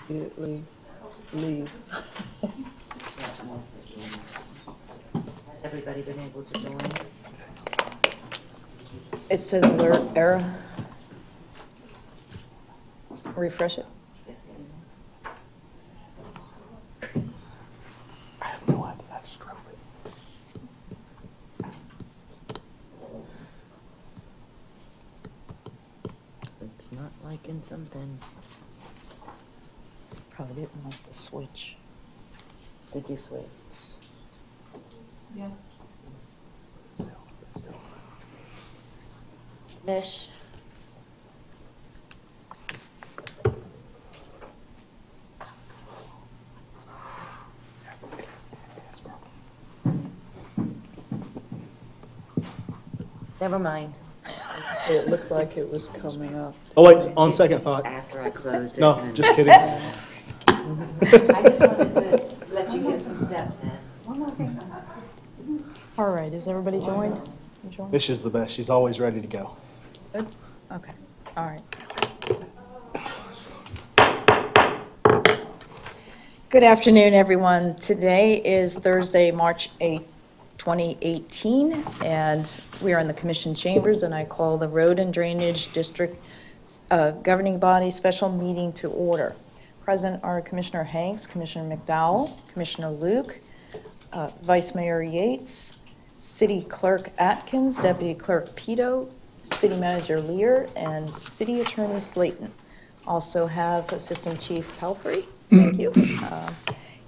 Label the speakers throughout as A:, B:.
A: immediately leave.
B: Has everybody been able to join?
C: It says alert error. Refresh it.
B: Yes, ma'am.
A: I have no idea how to stroke it.
B: It's not liking something.
C: Probably didn't like the switch.
B: Did you switch?
D: Yes.
B: Mish? Never mind.
A: It looked like it was coming up.
E: Oh, wait, on second thought.
B: After I closed it.
E: No,
B: and-
E: just kidding.
B: I just wanted to let you get some steps in.
C: All right, is everybody joined? You joined?
E: This is the best. She's always ready to go.
C: Good? Okay, all right. Good afternoon, everyone. Today is Thursday, March 8th, 2018, and we are in the Commission Chambers, and I call the Road and Drainage District Governing Body Special Meeting to order. Present are Commissioner Hanks, Commissioner McDowell, Commissioner Luke, Vice Mayor Yates, City Clerk Atkins, Deputy Clerk Pito, City Manager Lear, and City Attorney Slayton. Also have Assistant Chief Pelfrey. Thank you.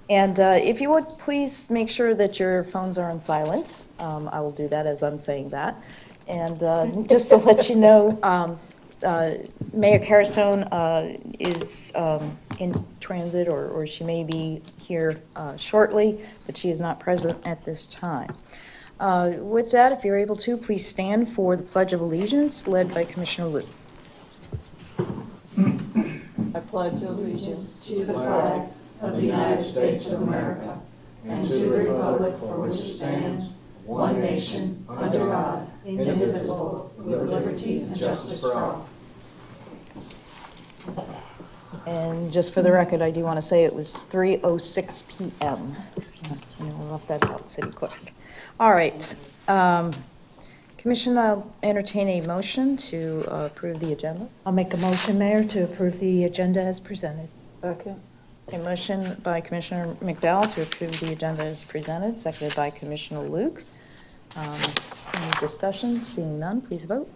C: And if you would, please make sure that your phones are on silent. I will do that as I'm saying that. And just to let you know, Mayor Carasone is in transit, or she may be here shortly, but she is not present at this time. With that, if you're able to, please stand for the Pledge of Allegiance, led by Commissioner Luke.
A: I pledge allegiance to the flag of the United States of America and to the republic for which it stands, one nation, under God, indivisible, with liberty and justice for all.
C: And just for the record, I do want to say it was 3:06 p.m. So, we'll left that out, City Clerk. All right. Commission, I'll entertain a motion to approve the agenda.
F: I'll make a motion, Mayor, to approve the agenda as presented.
A: Second.
C: A motion by Commissioner McDowell to approve the agenda as presented, seconded by Commissioner Luke. Any discussion? Seeing none, please vote.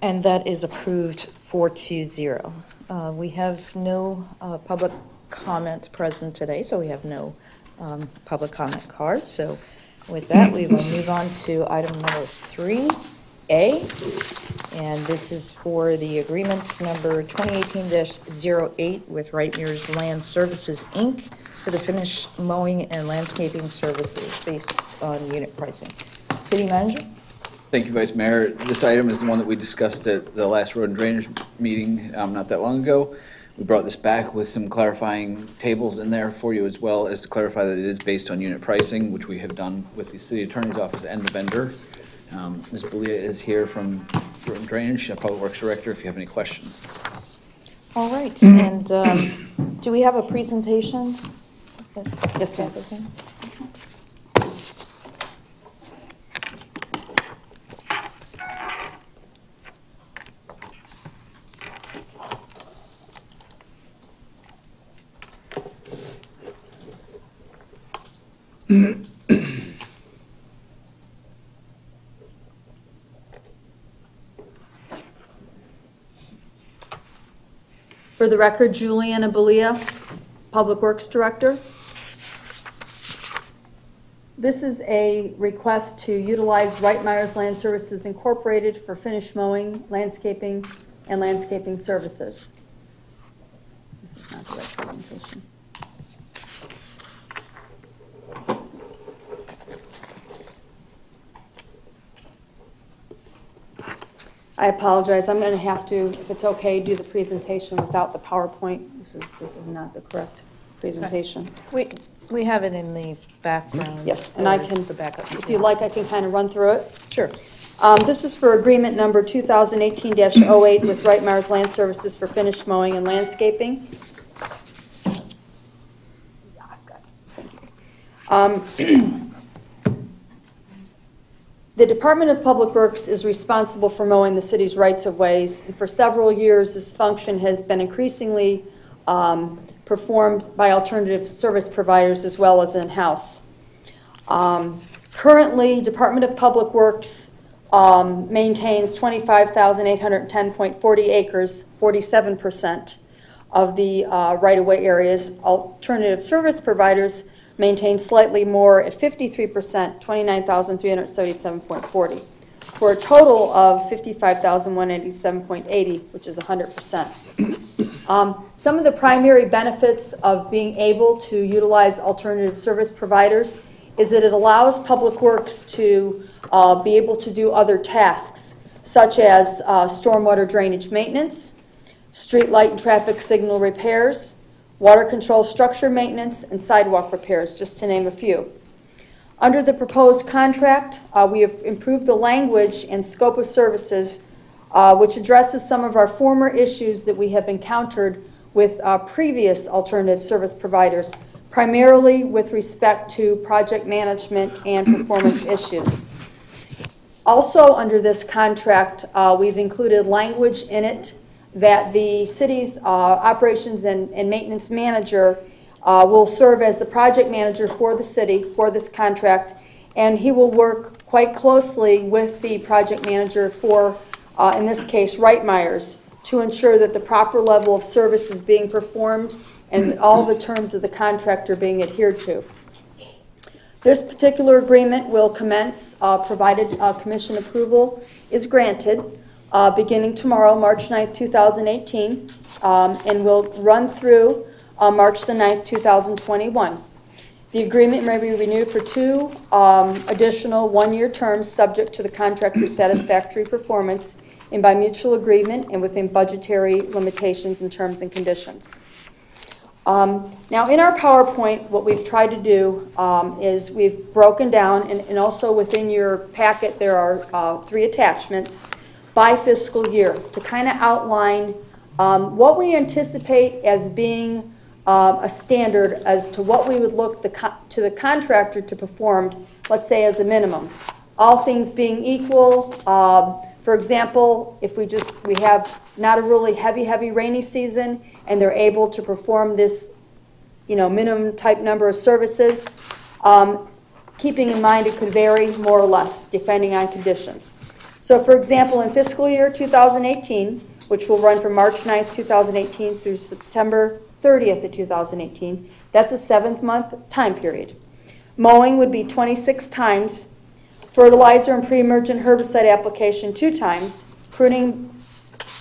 C: And that is approved 4-0. We have no public comment present today, so we have no public comment cards. So with that, we will move on to item number 3A. And this is for the agreement number 2018-08 with Wright Mears Land Services, Inc. for the finished mowing and landscaping services based on unit pricing. City Manager?
G: Thank you, Vice Mayor. This item is the one that we discussed at the last road and drainage meeting not that long ago. We brought this back with some clarifying tables in there for you, as well as to clarify that it is based on unit pricing, which we have done with the City Attorney's Office and the vendor. Ms. Belia is here from Road and Drainage, Public Works Director, if you have any questions.
C: All right, and do we have a presentation?
F: Yes, ma'am. For the record, Juliana Belia, Public Works Director. This is a request to utilize Wright Mears Land Services Incorporated for finished mowing, landscaping, and landscaping services. This is not the right presentation. I apologize. I'm going to have to, if it's okay, do the presentation without the PowerPoint. This is not the correct presentation.
C: We have it in the background.
F: Yes, and I can,
C: the backup.
F: if you like, I can kind of run through it.
C: Sure.
F: This is for agreement number 2018-08 with Wright Myers Land Services for finished mowing and landscaping. The Department of Public Works is responsible for mowing the city's rights-of-ways, and for several years this function has been increasingly performed by alternative service providers as well as in-house. Currently, Department of Public Works maintains 25,810.40 acres, 47% of the right-of-way areas. Alternative service providers maintain slightly more at 53%, 29,377.40, for a total of 55,187.80, which is 100%. Some of the primary benefits of being able to utilize alternative service providers is that it allows Public Works to be able to do other tasks, such as stormwater drainage maintenance, street light and traffic signal repairs, water control structure maintenance, and sidewalk repairs, just to name a few. Under the proposed contract, we have improved the language and scope of services, which addresses some of our former issues that we have encountered with previous alternative service providers, primarily with respect to project management and performance issues. Also, under this contract, we've included language in it that the city's operations and maintenance manager will serve as the project manager for the city for this contract, and he will work quite closely with the project manager for, in this case, Wright Myers, to ensure that the proper level of service is being performed and that all the terms of the contract are being adhered to. This particular agreement will commence, provided commission approval is granted, beginning tomorrow, March 9th, 2018, and will run through March the 9th, 2021. The agreement may be renewed for 2 additional one-year terms subject to the contractor's satisfactory performance and by mutual agreement and within budgetary limitations and terms and conditions. Now, in our PowerPoint, what we've tried to do is we've broken down, and also within your packet there are 3 attachments, by fiscal year to kind of outline what we anticipate as being a standard as to what we would look to the contractor to perform, let's say as a minimum. All things being equal, for example, if we have not a really heavy rainy season and they're able to perform this, minimum type number of services, keeping in mind it could vary more or less depending on conditions. So, for example, in fiscal year 2018, which will run from March 9th, 2018 through September 30th of 2018, that's a 7-month time period. Mowing would be 26 times, fertilizer and pre-emergent herbicide application 2 times, pruning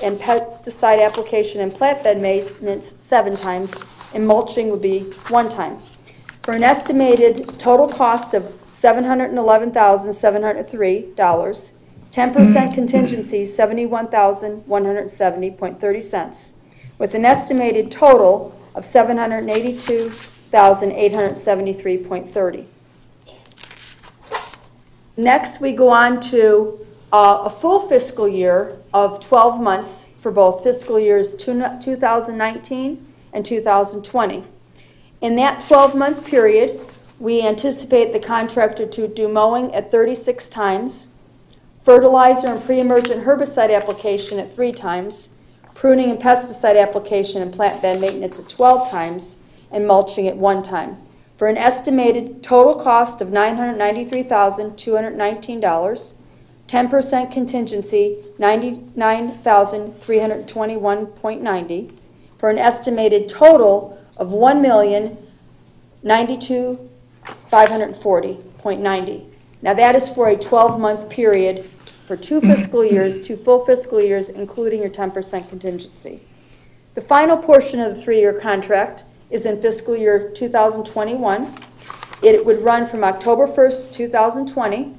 F: and pesticide application and plant bed maintenance 7 times, and mulching would be 1 time. For an estimated total cost of $711,703, 10% contingency, $71,170.30 cents, with an estimated total of $782,873.30. Next, we go on to a full fiscal year of 12 months for both fiscal years 2019 and 2020. In that 12-month period, we anticipate the contractor to do mowing at 36 times, fertilizer and pre-emergent herbicide application at 3 times, pruning and pesticide application and plant bed maintenance at 12 times, and mulching at 1 time, for an estimated total cost of $993,219, 10% contingency, $99,321.90, for an estimated total of $1,092,540.90. Now that is for a 12-month period for 2 fiscal years, 2 full fiscal years, including your 10% contingency. The final portion of the 3-year contract is in fiscal year 2021. It would run from October 1st, 2020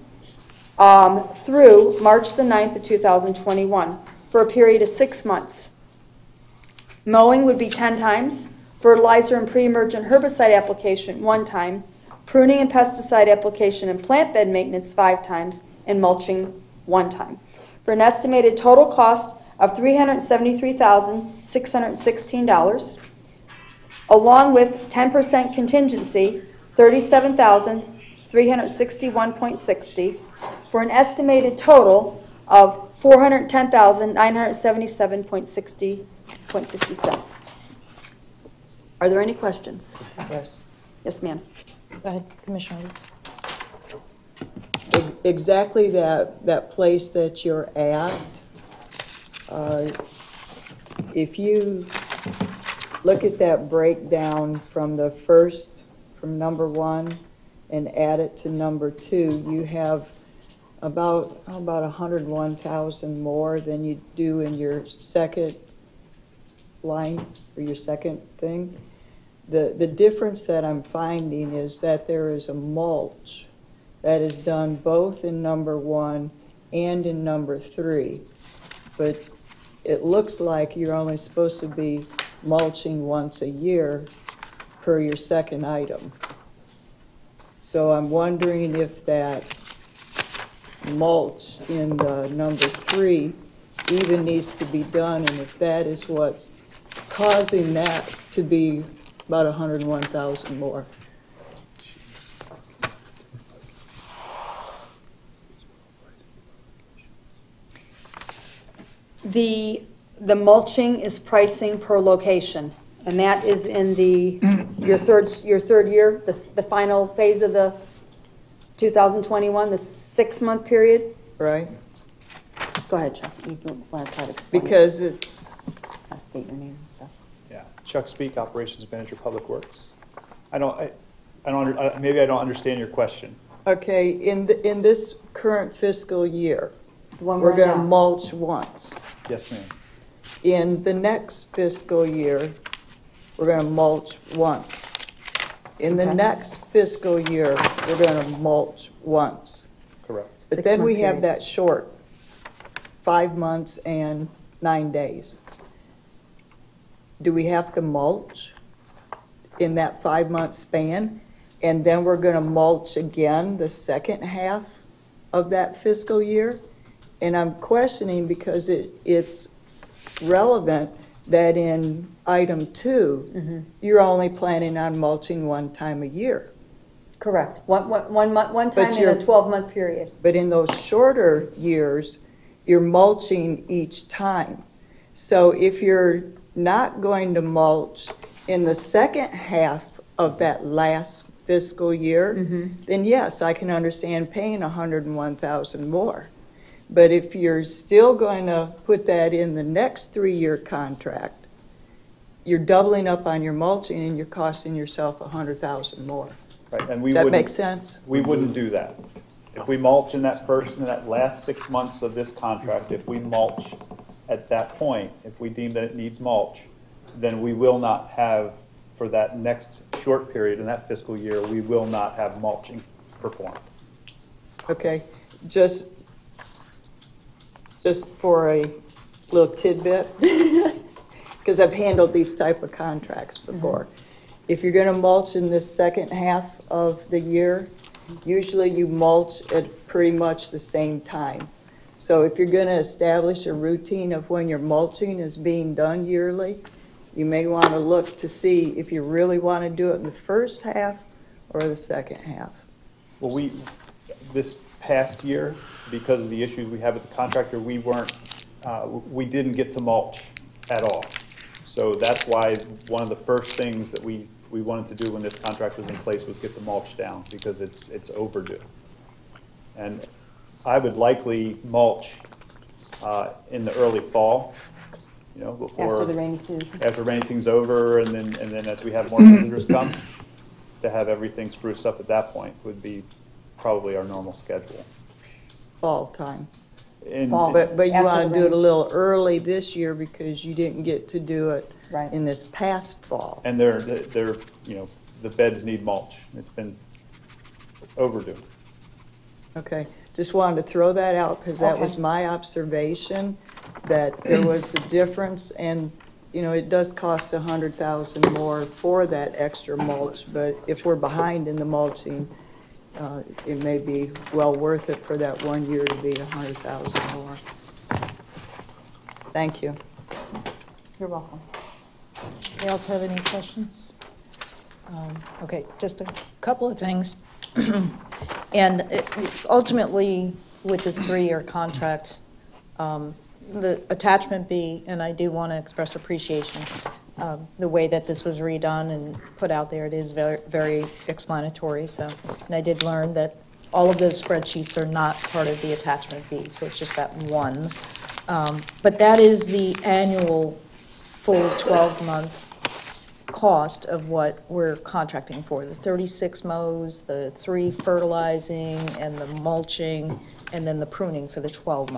F: through March the 9th of 2021 for a period of 6 months. Mowing would be 10 times, fertilizer and pre-emergent herbicide application 1 time, pruning and pesticide application and plant bed maintenance 5 times, and mulching one time, for an estimated total cost of $373,616, along with 10% contingency, $37,361.60, for an estimated total of $410,977.60 cents. Are there any questions?
D: Yes.
F: Yes, ma'am.
C: Go ahead, Commissioner.
D: Exactly that place that you're at, if you look at that breakdown from number 1 and add it to number 2, you have about 101,000 more than you do in your second line or your second thing. The difference that I'm finding is that there is a mulch that is done both in number 1 and in number 3, but it looks like you're only supposed to be mulching once a year per your second item. So I'm wondering if that mulch in the number 3 even needs to be done, and if that is what's causing that to be about 101,000 more.
F: The mulching is pricing per location, and that is in your third year, the final phase of the 2021, the 6-month period.
D: Right?
F: Go ahead, Chuck. You want to try to explain?
D: Because it's,
F: I'll state your name and stuff.
H: Yeah, Chuck Speak, Operations Manager, Public Works. Maybe I don't understand your question.
D: okay, in this current fiscal year,
F: The one
D: we're
F: in
D: going to
F: now.
D: mulch once.
H: Yes, ma'am.
D: In the next fiscal year, we're going to mulch once. In the
F: Okay.
D: next fiscal year, we're going to mulch once.
H: Correct.
D: But then we
F: 6-month
D: have
F: period.
D: that short, 5 months and 9 days. Do we have to mulch in that 5-month span? And then we're going to mulch again the second half of that fiscal year? And I'm questioning because it's relevant that in item 2, you're only planning on mulching one time a year.
F: Correct. One time in a
D: you're-
F: 12-month period.
D: But in those shorter years, you're mulching each time. So if you're not going to mulch in the second half of that last fiscal year, then yes, I can understand paying 101,000 more. But if you're still going to put that in the next 3-year contract, you're doubling up on your mulching and you're costing yourself 100,000 more.
H: Right, and we
D: Does that
H: wouldn't-
D: make sense?
H: We wouldn't do that. If we mulch in that last 6 months of this contract, if we mulch at that point, if we deem that it needs mulch, then we will not have, for that next short period in that fiscal year, we will not have mulching performed.
D: Okay, just for a little tidbit, because I've handled these type of contracts before. If you're going to mulch in this second half of the year, usually you mulch at pretty much the same time. So if you're going to establish a routine of when your mulching is being done yearly, you may want to look to see if you really want to do it in the first half or the second half.
H: Well, this past year, because of the issues we had with the contractor, we didn't get to mulch at all. So that's why one of the first things that we wanted to do when this contract was in place was get the mulch down, because it's overdue. And I would likely mulch in the early fall, before.
F: After the rainy season.
H: After rainy season's over, and then as we have more visitors come, to have everything spruced up at that point would be probably our normal schedule.
D: Fall time.
H: And-
F: Fall.
D: But you
F: After
D: want
F: the
D: to do it a
F: rains.
D: little early this year because you didn't get to do it
F: Right.
D: in this past fall.
H: And the beds need mulch. It's been overdue.
D: Okay, just wanted to throw that out because that was
F: Okay.
D: my observation, that there was a difference, and, it does cost 100,000 more for that extra mulch, but if we're behind in the mulching, it may be well worth it for that 1 year to be 100,000 more. Thank you.
C: You're welcome. Anybody else have any questions? Okay, just a couple of things. And ultimately, with this 3-year contract, the attachment B, and I do want to express appreciation, the way that this was redone and put out there, it is very, very explanatory. So, and I did learn that all of those spreadsheets are not part of the attachment B, so it's just that one. But that is the annual full 12-month cost of what we're contracting for, the 36 mows, the 3 fertilizing, and the mulching, and then the pruning for the 12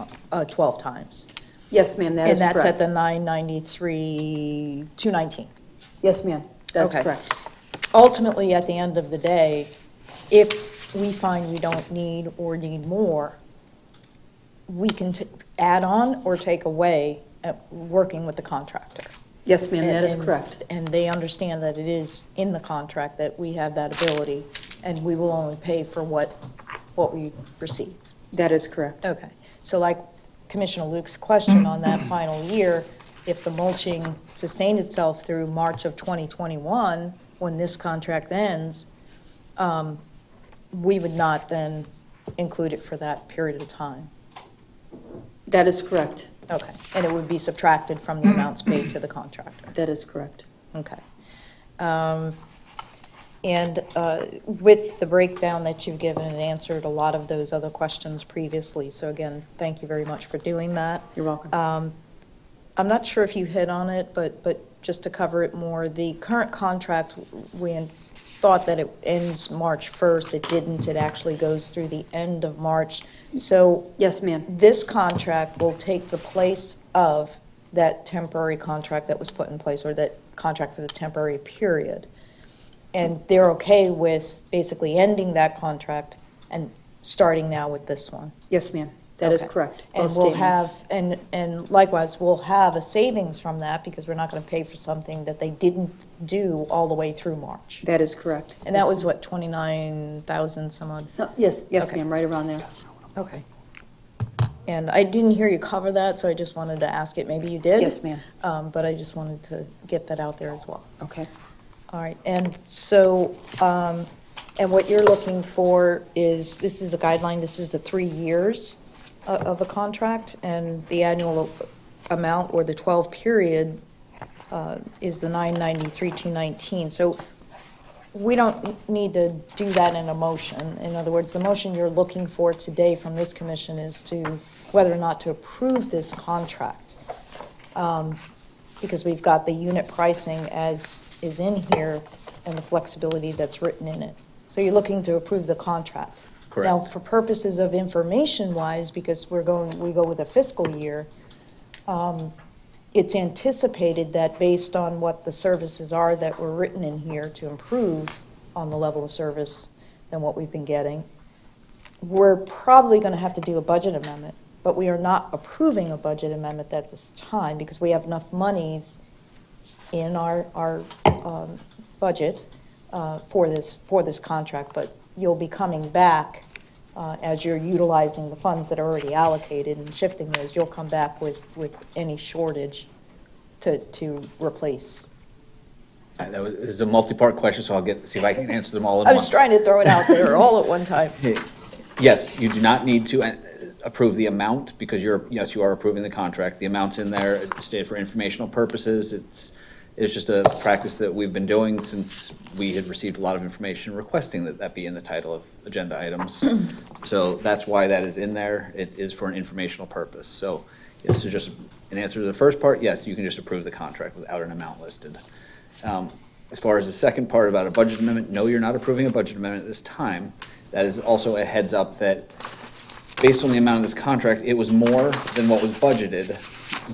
C: times.
F: Yes, ma'am, that is correct.
C: And that's at the 993, 219.
F: Yes, ma'am, that's
C: Okay.
F: correct.
C: Ultimately, at the end of the day, if we find we don't need or need more, we can add on or take away working with the contractor.
F: Yes, ma'am, that is
C: And-
F: correct.
C: And they understand that it is in the contract that we have that ability, and we will only pay for what we receive.
F: That is correct.
C: Okay, so like Commissioner Luke's question on that final year, if the mulching sustained itself through March of 2021, when this contract ends, we would not then include it for that period of time.
F: That is correct.
C: Okay, and it would be subtracted from the amounts paid to the contractor.
F: That is correct.
C: Okay. And with the breakdown that you've given, it answered a lot of those other questions previously. So again, thank you very much for doing that.
F: You're welcome.
C: I'm not sure if you hit on it, but just to cover it more, the current contract, we thought that it ends March 1st. It didn't. It actually goes through the end of March. So
F: Yes, ma'am.
C: this contract will take the place of that temporary contract that was put in place, or that contract for the temporary period. And they're okay with basically ending that contract and starting now with this one.
F: Yes, ma'am. That is
C: Okay.
F: correct.
C: And
F: Both
C: we'll
F: statements.
C: have, and likewise, we'll have a savings from that because we're not going to pay for something that they didn't do all the way through March.
F: That is correct.
C: And that
F: Yes,
C: was what, 29,000 some odd?
F: So, yes,
C: Okay.
F: ma'am, right around there.
C: Okay. And I didn't hear you cover that, so I just wanted to ask it. Maybe you did?
F: Yes, ma'am.
C: But I just wanted to get that out there as well.
F: Okay.
C: All right, and so, and what you're looking for is, this is a guideline, this is the 3 years of a contract, and the annual amount, or the 12 period, is the 993,219. So we don't need to do that in a motion. In other words, the motion you're looking for today from this commission is to, whether or not to approve this contract. Because we've got the unit pricing as is in here and the flexibility that's written in it. So you're looking to approve the contract.
G: Correct.
C: Now, for purposes of information-wise, because we go with a fiscal year, it's anticipated that based on what the services are that were written in here to improve on the level of service than what we've been getting, we're probably going to have to do a budget amendment, but we are not approving a budget amendment at this time because we have enough monies in our budget for this contract, but you'll be coming back as you're utilizing the funds that are already allocated and shifting those. You'll come back with any shortage to replace.
G: That is a multi-part question, so I'll see if I can answer them all at
C: I
G: once.
C: was trying to throw it out there all at one time.
G: Yes, you do not need to approve the amount because yes, you are approving the contract. The amount's in there, stated for informational purposes. It's just a practice that we've been doing since we had received a lot of information requesting that be in the title of agenda items. So that's why that is in there. It is for an informational purpose. So it's just an answer to the first part. Yes, you can just approve the contract without an amount listed. As far as the second part about a budget amendment, no, you're not approving a budget amendment at this time. That is also a heads up that based on the amount of this contract, it was more than what was budgeted.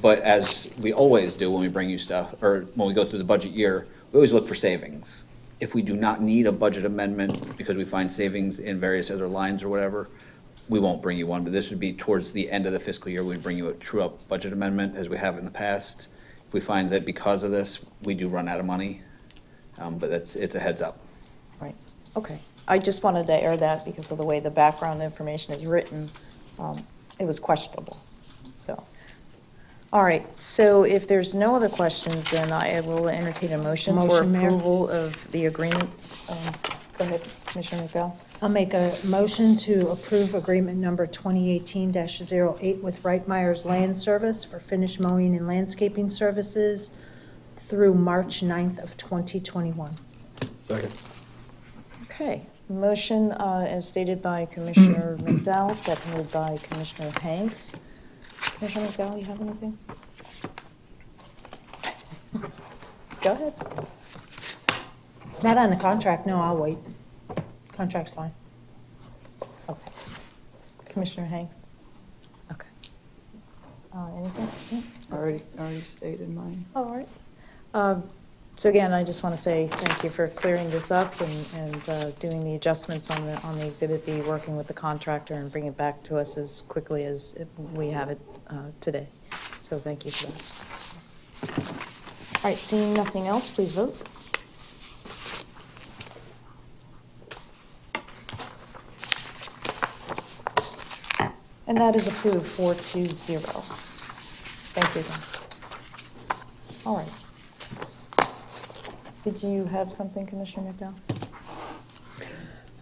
G: But as we always do when we bring you stuff, or when we go through the budget year, we always look for savings. If we do not need a budget amendment because we find savings in various other lines or whatever, we won't bring you one. But this would be towards the end of the fiscal year, we'd bring you a true-up budget amendment as we have in the past. If we find that because of this, we do run out of money, but it's a heads up.
C: Right, okay. I just wanted to air that because of the way the background information is written. It was questionable, so. All right, so if there's no other questions, then I will entertain a motion for
A: Motion, Mayor.
C: approval of the agreement. Go ahead, Commissioner McDowell.
A: I'll make a motion to approve agreement number 2018-08 with Wright Myers Land Service for finished mowing and landscaping services through March 9th of 2021.
E: Second.
C: Okay, motion as stated by Commissioner McDowell, seconded by Commissioner Hanks. Commissioner McDowell, you have anything? Go ahead.
A: Not on the contract, no, I'll wait. Contract's fine.
C: Okay. Commissioner Hanks? Okay. Anything? Yeah?
D: Already stated mine.
C: All right. So again, I just want to say thank you for clearing this up and doing the adjustments on the Exhibit B, working with the contractor and bringing it back to us as quickly as we have it today. So thank you for that. All right, seeing nothing else, please vote. And that is approved 4-0. Thank you again. All right. Did you have something, Commissioner McDowell?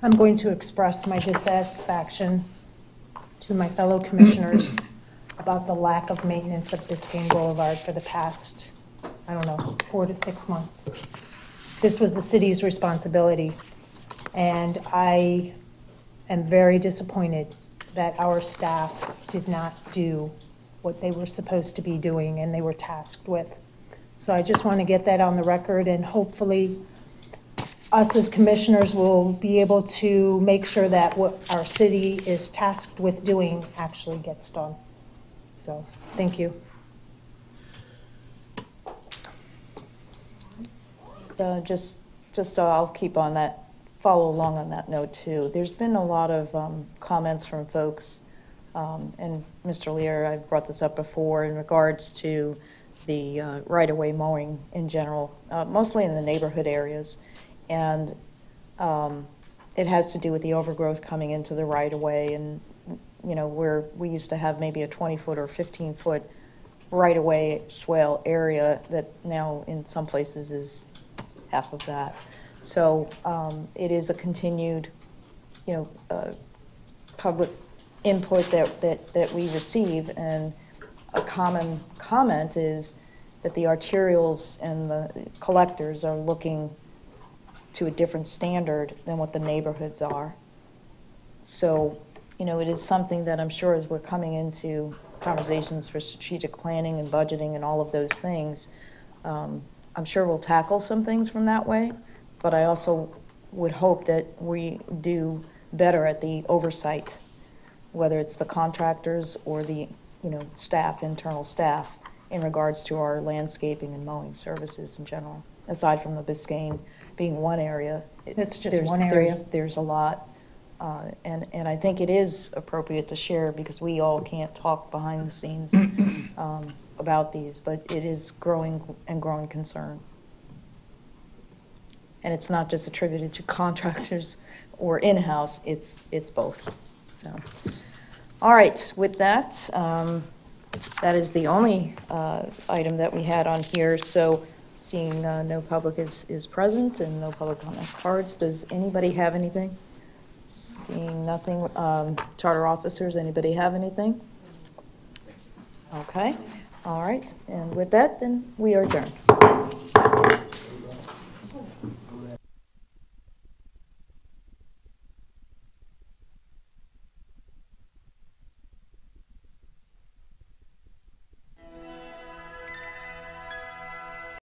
A: I'm going to express my dissatisfaction to my fellow commissioners about the lack of maintenance of Biscayne Boulevard for the past, 4 to 6 months. This was the city's responsibility, and I am very disappointed that our staff did not do what they were supposed to be doing and they were tasked with. So I just want to get that on the record, and hopefully us as commissioners will be able to make sure that what our city is tasked with doing actually gets done. So, thank you.
C: I'll keep on that, follow along on that note too. There's been a lot of comments from folks, and Mr. Lear, I've brought this up before in regards to the right-of-way mowing in general, mostly in the neighborhood areas. And it has to do with the overgrowth coming into the right-of-way, and where we used to have maybe a 20-foot or 15-foot right-of-way swale area that now in some places is half of that. So it is a continued, public input that we receive, and a common comment is that the arterials and the collectors are looking to a different standard than what the neighborhoods are. So, it is something that I'm sure as we're coming into conversations for strategic planning and budgeting and all of those things, I'm sure we'll tackle some things from that way, but I also would hope that we do better at the oversight, whether it's the contractors or the staff, internal staff, in regards to our landscaping and mowing services in general. Aside from the Biscayne being one area,
A: It's just one area.
C: There's a lot, and I think it is appropriate to share because we all can't talk behind the scenes about these, but it is growing concern. And it's not just attributed to contractors or in-house, it's both. So. All right, with that, that is the only item that we had on here. So seeing no public is present and no public comment cards, does anybody have anything? Seeing nothing, charter officers, anybody have anything? Okay, all right, and with that, then we are adjourned.